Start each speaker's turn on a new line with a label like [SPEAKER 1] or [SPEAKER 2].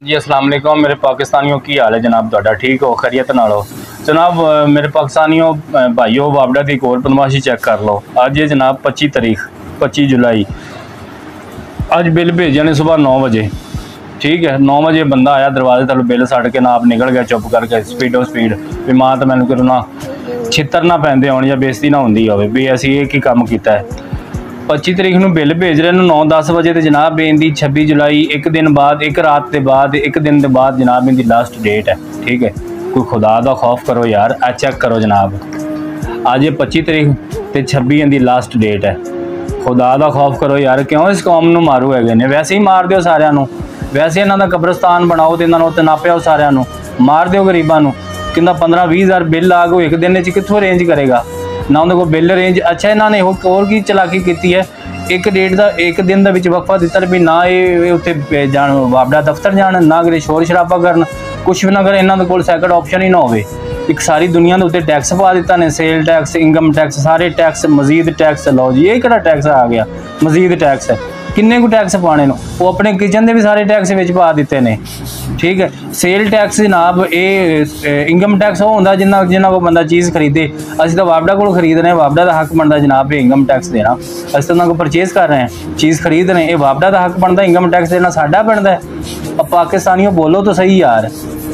[SPEAKER 1] जी अस्सलाम वालेकुम मेरे पाकिस्तानियों की हाल है जनाब तुहाडा ठीक हो खैरियत नाल हो जनाब मेरे पाकिस्तानियों भाइयों वापडा की एक और बदमाशी चेक कर लो। अज है जनाब 25 तारीख 25 जुलाई। अज बिल भेजे ने सुबह 9 बजे ठीक है 9 बजे बंदा आया दरवाजे तक बिल सड़ के ना आप निकल गया चुप करके स्पीडो स्पीड भी मां तो मैंने करो ना छितर ना पैंदे होण या बेइज्जती ना होंदी होवे भी असीं एक ही काम कीता है। 25 तरीक ਨੂੰ बिल भेज रहे 9-10 बजे तो जनाब इनकी 26 जुलाई एक दिन बाद एक रात के बाद एक दिन के बाद जनाब इनकी लास्ट डेट है ठीक है। कोई खुदा का खौफ करो यार चेक करो जनाब अज 25 तरीक तो 26 इनकी लास्ट डेट है। खुदा का खौफ करो यार क्यों इस कौम को मारू है ने वैसे ही मार दो सारिਆਂ ਨੂੰ वैसे इन्हों का कब्रस्तान बनाओ तो इन्होंने उत्ते नापिया सारिਆਂ ਨੂੰ मार दो गरीबों को कहता 15-20 हज़ार बिल आ गए एक दिन कितों अरेंज करेगा ना उन्होंने को बिल रेंज। अच्छा इन्होंने होर की चलाकी की है एक डेट का एक दिन का वक्फा दिता भी ना ये उत्थे जान वापडा दफ्तर जान ना कि शोर शराबा करन कुछ भी ना कर इन्होंने को सैकंड ऑप्शन ही ना हो। एक सारी दुनिया के उत्ते टैक्स पा दिता ने सेल टैक्स इनकम टैक्स सारे टैक्स मजीद टैक्स लो जी ये किहड़ा टैक्स आ गया मजीद टैक्स है किन्ने को टैक्स पाने वो अपने किचन के भी सारे टैक्स विच पा दिते ने ठीक है। सेल टैक्स जनाब ये इनकम टैक्स वो होंदा जिन्ना को बंदा चीज़ खरीदे असीं तां वापडा को खरीद रहे हैं वापडा का हक बनता जनाब ये इनकम टैक्स देना असीं तां उन्हां को परचेज कर रहे हैं चीज़ खरीद रहे हैं ये वापडा का हक बनता इनकम टैक्स देना साडा बनता है। अब पाकिस्तानियों बोलो तो सही यार।